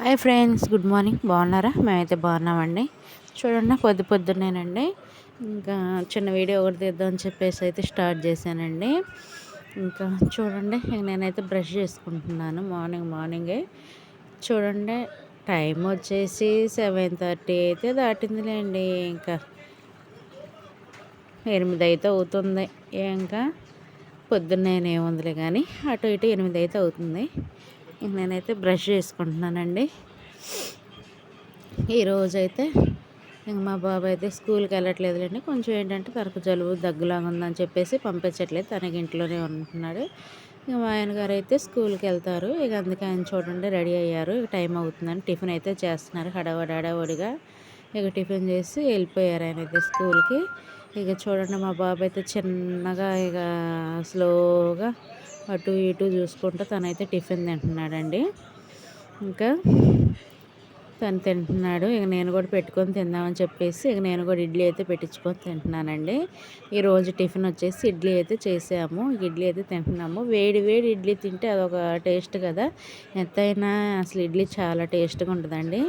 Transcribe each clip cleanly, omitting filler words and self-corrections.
Hi friends, good morning. బాగున్నారా? మేమైతే బాగున్నామండి. చూడండి, పొద్దున్నేనండి. ఇంకా చిన్న వీడియో ఒకటి తీద్దామని చెప్పేసి అయితే స్టార్ట్ చేశానండి. ఇంకా చూడండి, నేనైతే బ్రష్ చేసుకుంటున్నాను మార్నింగే. చూడండి, టైం వచ్చేసి 7:30 అయితే దాటిందిలేండి. ఇంకా 8 అయితే అవుతుంది. ఇంకా పొద్దున్నేముందిలే కానీ అటు ఇటు 8 అయితే అవుతుంది. నేనైతే బ్రష్ చేసుకుంటున్నానండి. ఈరోజైతే ఇంక మా బాబు అయితే స్కూల్కి వెళ్ళట్లేదులేండి. కొంచెం ఏంటంటే తనకు జలుబు దగ్గులాగా ఉందని చెప్పేసి పంపించట్లేదు. తనకి ఇంట్లోనే ఉంటున్నాడు. ఇక మా ఆయన గారు అయితే స్కూల్కి వెళ్తారు. ఇక అందుకే ఆయన చూడండి రెడీ అయ్యారు. ఇక టైం అవుతుందని టిఫిన్ అయితే చేస్తున్నారు హడావడిగా. ఇక టిఫిన్ చేసి వెళ్ళిపోయారు ఆయన అయితే స్కూల్కి. ఇక చూడండి, మా బాబు అయితే చిన్నగా ఇక స్లోగా అటు ఇటు చూసుకుంటూ తనైతే టిఫిన్ తింటున్నాడండి. ఇంకా తను తింటున్నాడు. ఇక నేను కూడా పెట్టుకొని తిందామని చెప్పేసి ఇక నేను కూడా ఇడ్లీ అయితే పెట్టించుకొని తింటున్నానండి. ఈరోజు టిఫిన్ వచ్చేసి ఇడ్లీ అయితే చేసాము. ఇడ్లీ అయితే తింటున్నాము. వేడి వేడి ఇడ్లీ తింటే అదొక టేస్ట్ కదా. ఎంతైనా అసలు ఇడ్లీ చాలా టేస్ట్గా ఉంటుందండి.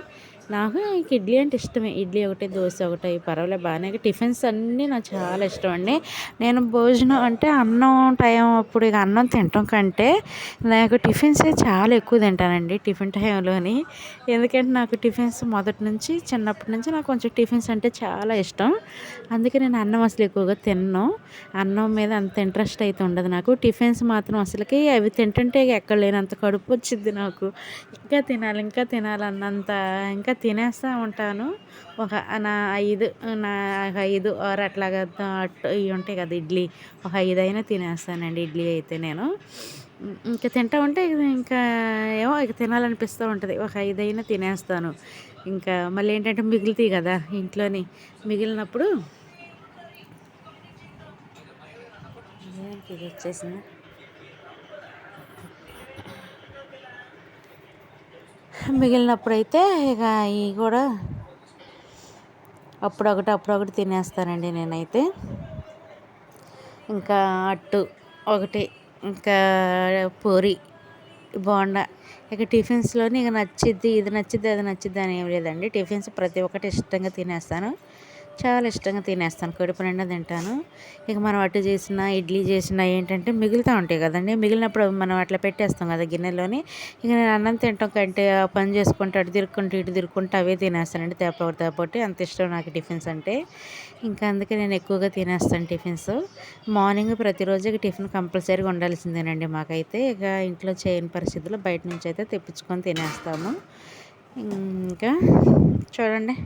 నాకు ఇంక ఇడ్లీ అంటే ఇష్టమే. ఇడ్లీ ఒకటి, దోశ ఒకటి పర్వాలేదు బాగానే. టిఫిన్స్ అన్నీ నాకు చాలా ఇష్టం అండి. నేను భోజనం అంటే అన్నం టైం అప్పుడు ఇక అన్నం తినటం కంటే నాకు టిఫిన్సే చాలా ఎక్కువ తింటానండి టిఫిన్ టైంలోని. ఎందుకంటే నాకు టిఫిన్స్ మొదటి నుంచి చిన్నప్పటి నుంచి నాకు కొంచెం టిఫిన్స్ అంటే చాలా ఇష్టం. అందుకే నేను అన్నం అసలు ఎక్కువగా తినను. అన్నం మీద అంత ఇంట్రెస్ట్ అయితే ఉండదు నాకు. టిఫిన్స్ మాత్రం అసలుకి అవి తింటుంటే ఎక్కడ లేనంత కడుపు వచ్చింది నాకు. ఇంకా తినాలన్నంత ఇంకా తినేస్తూ ఉంటాను. ఒక నా 5 ఆరు అట్లాగా ఇవి ఉంటాయి కదా ఇడ్లీ, ఒక 5 అయినా తినేస్తానండి ఇడ్లీ అయితే నేను. ఇంకా తింటా ఉంటే ఇంకా ఏమో ఇక తినాలనిపిస్తూ ఉంటుంది. ఒక 5 అయినా తినేస్తాను. ఇంకా మళ్ళీ ఏంటంటే మిగులుతాయి కదా ఇంట్లోని. మిగిలినప్పుడు ఇది వచ్చేసింది. మిగిలినప్పుడైతే ఇక ఇవి కూడా అప్పుడొకటి తినేస్తానండి నేనైతే. ఇంకా అట్టు ఒకటి, ఇంకా పూరి, బోండా. ఇక టిఫిన్స్లోని ఇక నచ్చిద్ది, ఇది నచ్చిద్ది, అది నచ్చిద్ది అని ఏం లేదండి. టిఫిన్స్ ప్రతి ఒక్కటి ఇష్టంగా తినేస్తాను. చాలా ఇష్టంగా తినేస్తాను. కడుపు నిండా తింటాను. ఇక మనం అట్టు చేసిన, ఇడ్లీ చేసిన ఏంటంటే మిగులుతూ ఉంటాయి కదండి. మిగిలినప్పుడు మనం అట్లా పెట్టేస్తాం కదా గిన్నెలోని. ఇక నేను అన్నం తినటం కంటే ఆ పని చేసుకుంటూ అటు తిరుక్కుంటూ ఇటు తిరుక్కుంటూ అవే తినేస్తానండి. తేపోటి అంత ఇష్టం నాకు టిఫిన్స్ అంటే. ఇంకా అందుకే నేను ఎక్కువగా తినేస్తాను టిఫిన్స్. మార్నింగ్ ప్రతిరోజు ఇక టిఫిన్ కంపల్సరీగా ఉండాల్సిందేనండి మాకైతే. ఇక ఇంట్లో చేయని పరిస్థితుల్లో బయట నుంచి అయితే తెప్పించుకొని తినేస్తాము. ఇంకా చూడండి,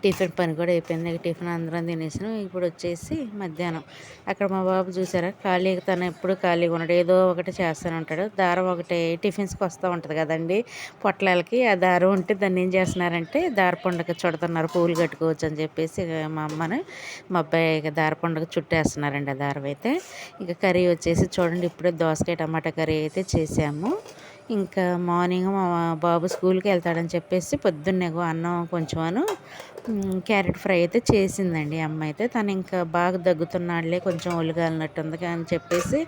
టిఫిన్ పని కూడా అయిపోయింది. టిఫిన్ అందరం తినేసాం. ఇప్పుడు వచ్చేసి మధ్యాహ్నం అక్కడ మా బాబు చూసారా, ఖాళీగా తను ఎప్పుడు ఖాళీగా ఉన్నాడు. ఏదో ఒకటి చేస్తూనే ఉంటాడు. దారం ఒకటి టిఫిన్స్కి వస్తూ ఉంటుంది కదండి పొట్లాలకి. ఆ దారం ఉంటే దాన్ని ఏం చేస్తున్నారంటే దారపుండగ చుడుతున్నారు, పూలు కట్టుకోవచ్చు అని చెప్పేసి మా అబ్బాయి ఇక దారపుండగ చుట్టేస్తున్నారండి ఆ దారం అయితే. ఇక కర్రీ వచ్చేసి చూడండి, ఇప్పుడే దోసకాయ టమాటా కర్రీ అయితే చేసాము. ఇంకా మార్నింగ్ మా బాబు స్కూల్కి వెళ్తాడని చెప్పేసి పొద్దున్నే అన్నం కొంచెం క్యారెట్ ఫ్రై అయితే చేసిందండి అమ్మ అయితే. తను ఇంకా బాగా దగ్గుతున్నాడులే, కొంచెం ఒళ్ళుగాలినట్టుంది అని చెప్పేసి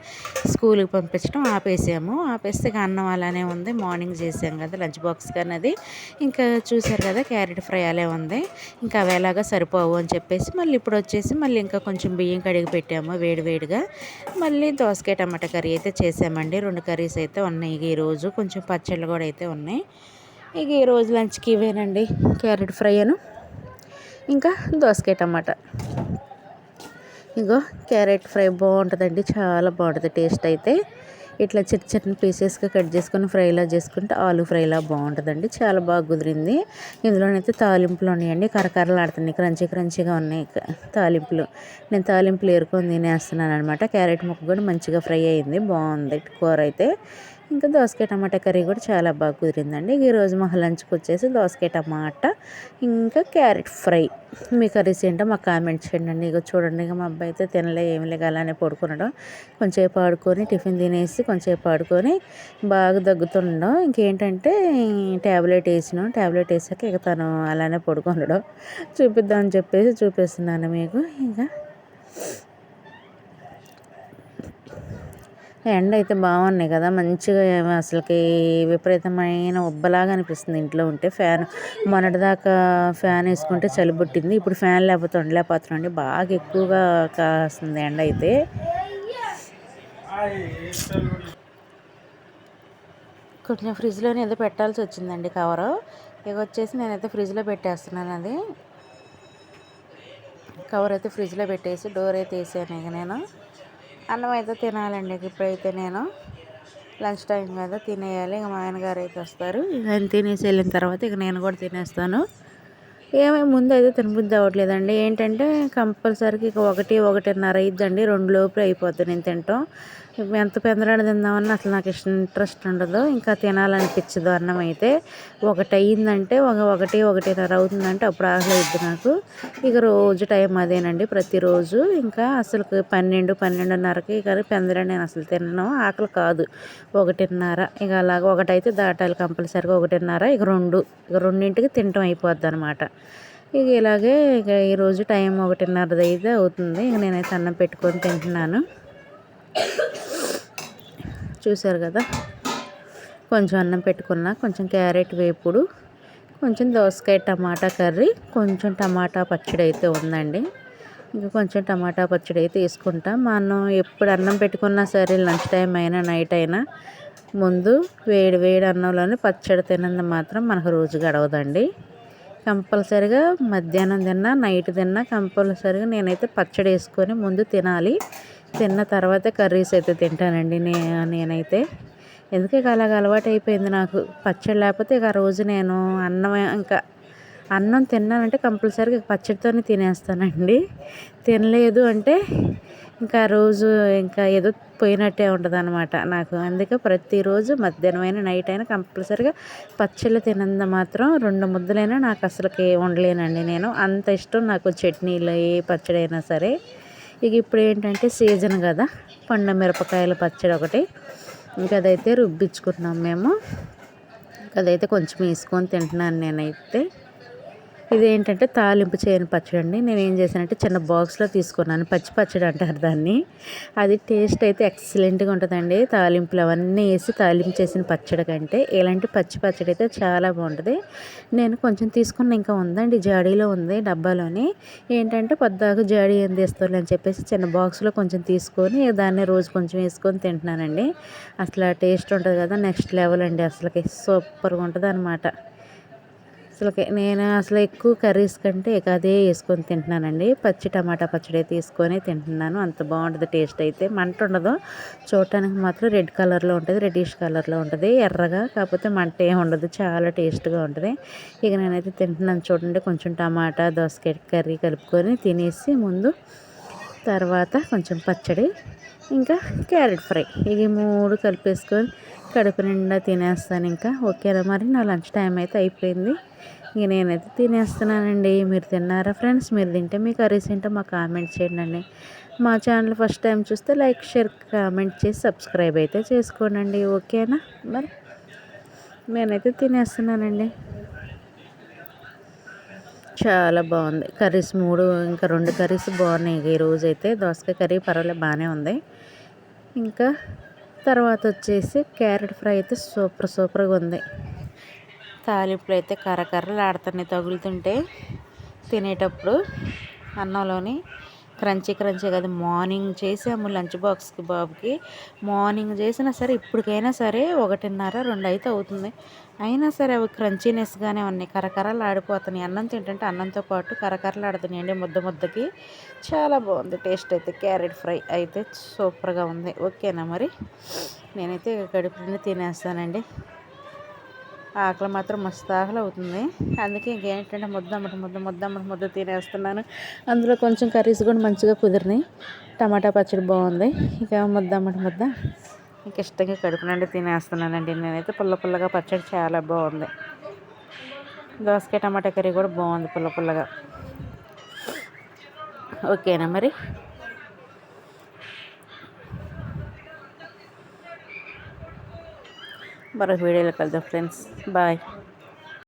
స్కూల్కి పంపించడం ఆపేస్తే ఇక అన్నం అలానే ఉంది. మార్నింగ్ చేసాం కదా లంచ్ బాక్స్ కానీ అది ఇంకా చూసారు కదా, క్యారెట్ ఫ్రై అలా ఉంది. ఇంకా అవి ఎలాగా సరిపోవు అని చెప్పేసి మళ్ళీ ఇప్పుడు వచ్చేసి మళ్ళీ ఇంకా కొంచెం బియ్యం కడిగి పెట్టాము వేడివేడిగా. మళ్ళీ దోసకాయ టమాటా కర్రీ అయితే చేసామండి. 2 కర్రీస్ అయితే ఉన్నాయి. ఇక ఈరోజు కొంచెం పచ్చళ్ళు కూడా అయితే ఉన్నాయి. ఇక ఈరోజు లంచ్కి ఇవేనండి, క్యారెట్ ఫ్రై ఇంకా దోసకాయ టమాటా. ఇగో క్యారెట్ ఫ్రై బాగుంటుందండి, చాలా బాగుంటుంది టేస్ట్ అయితే. ఇట్లా చిన్న పీసెస్గా కట్ చేసుకొని ఫ్రైలా చేసుకుంటే ఆలు ఫ్రైలా బాగుంటుందండి. చాలా బాగా కుదిరింది. ఇందులోనైతే తాలింపులు ఉన్నాయండి, కరకరలాడుతున్నాయి, క్రంచీగా ఉన్నాయి తాలింపులు. నేను తాలింపులు ఏరుకొని తినేస్తున్నాను అనమాట. క్యారెట్ ముక్క కూడా మంచిగా ఫ్రై అయింది, బాగుంది కూర అయితే. ఇంకా దోసకాయ టమాటా కర్రీ కూడా చాలా బాగా కుదిరిందండి. ఈరోజు మా లంచ్కి వచ్చేసి దోసకాయ టమాటా ఇంకా క్యారెట్ ఫ్రై. మీ కర్రీస్ ఏంటో మాకు కామెంట్ చేయండి. ఇక చూడండి, ఇక మా అబ్బాయి అయితే తినలే ఏమి లేక అలానే పడుకున్నాడు. కొంచెంసేపు ఆడుకొని టిఫిన్ తినేసి కొంచెంసేపు ఆడుకొని బాగా దగ్గుతుండడం. ఇంకేంటంటే ట్యాబ్లెట్ వేసాక ఇక తను అలానే పడుకున్నాడు. చూపిద్దామని చెప్పేసి చూపిస్తున్నాను మీకు. ఇంకా ఎండ అయితే బాగున్నాయి కదా, మంచిగా అసలుకి విపరీతమైన ఉబ్బలాగా అనిపిస్తుంది ఇంట్లో ఉంటే. ఫ్యాన్ మొన్నటిదాకా ఫ్యాన్ వేసుకుంటే చలి పుట్టింది, ఇప్పుడు ఫ్యాన్ లేకపోతే ఉండలేకపోతున్నాండి. బాగా ఎక్కువగా కాస్తుంది ఎండ అయితే. కొంచెం ఫ్రిడ్జ్లోనే ఏదో పెట్టాల్సి వచ్చిందండి కవరు. ఇక వచ్చేసి నేనైతే ఫ్రిడ్జ్లో పెట్టేస్తున్నాను. అది కవర్ అయితే ఫ్రిడ్జ్లో పెట్టేసి డోర్ అయితే వేసాను. ఇక నేను అన్నం అయితే తినాలండి. ఇప్పుడైతే నేను లంచ్ టైం కదా, తినేయాలి. ఇక మా ఆయన గారు అయితే వస్తారు. ఇక ఆయన తినేసి వెళ్ళిన తర్వాత ఇక నేను కూడా తినేస్తాను. ఏమేమి ముందు అయితే తినబుద్ధి అవ్వట్లేదండి. ఏంటంటే కంపల్సరీగా ఇక 1-1:30 అయిద్దండి. 2 లోపే అయిపోద్ది నేను తింటాం. ఎంత పెందలాడ తిందామన్నా అసలు నాకు ఇంట్రెస్ట్ ఉండదు, ఇంకా తినాలనిపించదు. అన్నం అయితే 1 అయ్యిందంటే 1-1:30 అవుతుందంటే అప్పుడు ఆకలి అయిద్ది నాకు. ఇక రోజు టైం అదేనండి ప్రతిరోజు. ఇంకా అసలు 12-12:30కి కానీ పెందలాడ నేను అసలు తినను, ఆకలి కాదు. 1:30 ఇక అలాగ 1 అయితే దాటాలి కంపల్సరీగా. 1:30 ఇక 2 ఇక 2ంటికి తినటం అయిపోద్ది అనమాట. ఇక ఇలాగే ఇక ఈరోజు టైం 1:30 అయితే అవుతుంది. ఇక నేనైతే అన్నం పెట్టుకొని తింటున్నాను. చూసారు కదా, కొంచెం అన్నం పెట్టుకున్నా, కొంచెం క్యారెట్ వేపుడు, కొంచెం దోసకాయ టమాటా కర్రీ, కొంచెం టమాటా పచ్చడి అయితే ఉందండి. ఇంకా కొంచెం టమాటా పచ్చడి అయితే వేసుకుంటాం. మనం ఎప్పుడు అన్నం పెట్టుకున్నా సరే, లంచ్ టైం అయినా నైట్ అయినా ముందు వేడి వేడి అన్నంలోనే పచ్చడి తినంది మాత్రం మనకు రోజు గడవదండి. కంపల్సరిగా మధ్యాహ్నం తిన్నా నైట్ తిన్నా కంపల్సరిగా నేనైతే పచ్చడి వేసుకొని ముందు తినాలి. తిన్న తర్వాతే కర్రీస్ అయితే తింటానండి నేనైతే. ఎందుకు ఇక అలాగ అలవాటు అయిపోయింది నాకు. పచ్చడి లేకపోతే ఇక ఆ రోజు నేను అన్నం తిన్నానంటే కంపల్సరీగా పచ్చడితోనే తినేస్తానండి. తినలేదు అంటే ఇంకా రోజు ఇంకా ఏదో పోయినట్టే ఉంటుంది అనమాట నాకు. అందుకే ప్రతిరోజు మధ్యాహ్నం అయినా నైట్ అయినా కంపల్సరీగా పచ్చళ్ళు తినంది మాత్రం 2 ముద్దలైనా నాకు అసలుకి ఉండలేనండి నేను. అంత ఇష్టం నాకు చట్నీలు, ఏ పచ్చడి అయినా సరే. ఇక ఇప్పుడు ఏంటంటే సీజన్ కదా, పండు మిరపకాయల పచ్చడి ఒకటి, ఇంకా అదైతే రుబ్బించుకున్నాం మేము. అదైతే కొంచెం వేసుకొని తింటున్నాను నేనైతే. ఇదేంటంటే తాలింపు చేయని పచ్చడి అండి. నేను ఏం చేశానంటే చిన్న బాక్స్లో తీసుకున్నాను. పచ్చి పచ్చడి అంటారు దాన్ని. అది టేస్ట్ అయితే ఎక్సలెంట్గా ఉంటుందండి. తాలింపులు అవన్నీ వేసి తాలింపు చేసిన పచ్చడి కంటే ఇలాంటి పచ్చి పచ్చడి అయితే చాలా బాగుంటుంది. నేను కొంచెం తీసుకున్న, ఇంకా ఉందండి, జాడీలో ఉంది డబ్బాలోని. ఏంటంటే పొద్దాకు జాడీ ఏం తీసుకోవాలి అని చెప్పేసి చిన్న బాక్స్లో కొంచెం తీసుకొని దాన్ని రోజు కొంచెం వేసుకొని తింటున్నానండి. అసలు టేస్ట్ ఉంటుంది కదా, నెక్స్ట్ లెవెల్ అండి. అసలుకి సూపర్గా ఉంటుంది అనమాట. నేను అసలు ఎక్కువ కర్రీస్ కంటే ఇక అదే వేసుకొని తింటున్నానండి. పచ్చి టమాటా పచ్చడి తీసుకొని తింటున్నాను. అంత బాగుంటుంది టేస్ట్ అయితే. మంట ఉండదు, చూడటానికి మాత్రం రెడ్ కలర్లో ఉంటుంది, రెడ్డిష్ కలర్లో ఉంటుంది, ఎర్రగా. కాకపోతే మంట ఏమి ఉండదు, చాలా టేస్ట్గా ఉంటుంది. ఇక నేనైతే తింటున్నాను చూడండి. కొంచెం టమాటా దోసకాయ కర్రీ కలుపుకొని తినేసి ముందు, తర్వాత కొంచెం పచ్చడి, ఇంకా క్యారెట్ ఫ్రై, ఇవి 3 కలిపేసుకొని కడుపు నిండా తినేస్తాను. ఇంకా ఓకేనా మరి, నా లంచ్ టైం అయితే అయిపోయింది. ఇంక నేనైతే తినేస్తున్నానండి. మీరు తిన్నారా ఫ్రెండ్స్? మీరు తింటే మీ కర్రీస్ ఏంటో మాకు కామెంట్ చేయండి. మా ఛానల్ ఫస్ట్ టైం చూస్తే లైక్, షేర్, కామెంట్ చేసి సబ్స్క్రైబ్ అయితే చేసుకోనండి. ఓకేనా మరి, నేనైతే తినేస్తున్నానండి. చాలా బాగుంది కర్రీస్ 3, ఇంకా 2 కర్రీస్ బాగున్నాయి. ఈరోజు అయితే దోసకాయ కర్రీ పర్వాలేదు, బాగానే ఉంది. ఇంకా తర్వాత వచ్చేసి క్యారెట్ ఫ్రై అయితే సూపర్గా ఉంది. తాలింపులు అయితే కర్రకర్రలు ఆడుతున్నాయి తగులుతుంటే తినేటప్పుడు అన్నంలోని. క్రంచీ కదా. మార్నింగ్ చేసాము లంచ్ బాక్స్కి బాబుకి. మార్నింగ్ చేసినా సరే ఇప్పటికైనా సరే 1:30-2 అయితే అవుతుంది. అయినా సరే అవి క్రంచీనెస్గానే ఉన్నాయి, కరకరలు ఆడిపోతున్నాయి. అన్నం తింటుంటే అన్నంతో పాటు కరకరలు ఆడుతున్నాయండి ముద్దకి. చాలా బాగుంది టేస్ట్ అయితే. క్యారెట్ ఫ్రై అయితే సూపర్గా ఉంది. ఓకేనా మరి, నేనైతే కడుపు నిండా తినేస్తానండి. ఆకలి మాత్రం మస్తు ఆకలి అవుతుంది. అందుకే ఇంకేంటంటే ముద్ద తినేస్తున్నాను. అందులో కొంచెం కర్రీస్ కూడా మంచిగా కుదిరినాయి. టమాటా పచ్చడి బాగుంది. ఇక ముద్ద ఇంక ఇష్టంగా కడుపు నుండి తినేస్తున్నానండి. నేనైతే పుల్లగా పచ్చడి చాలా బాగుంది. దోసకాయ టమాటా కర్రీ కూడా బాగుంది పుల్లగా. ఓకేనా మరి, మరొక వీడియోలో కలుద్దాం ఫ్రెండ్స్. బాయ్.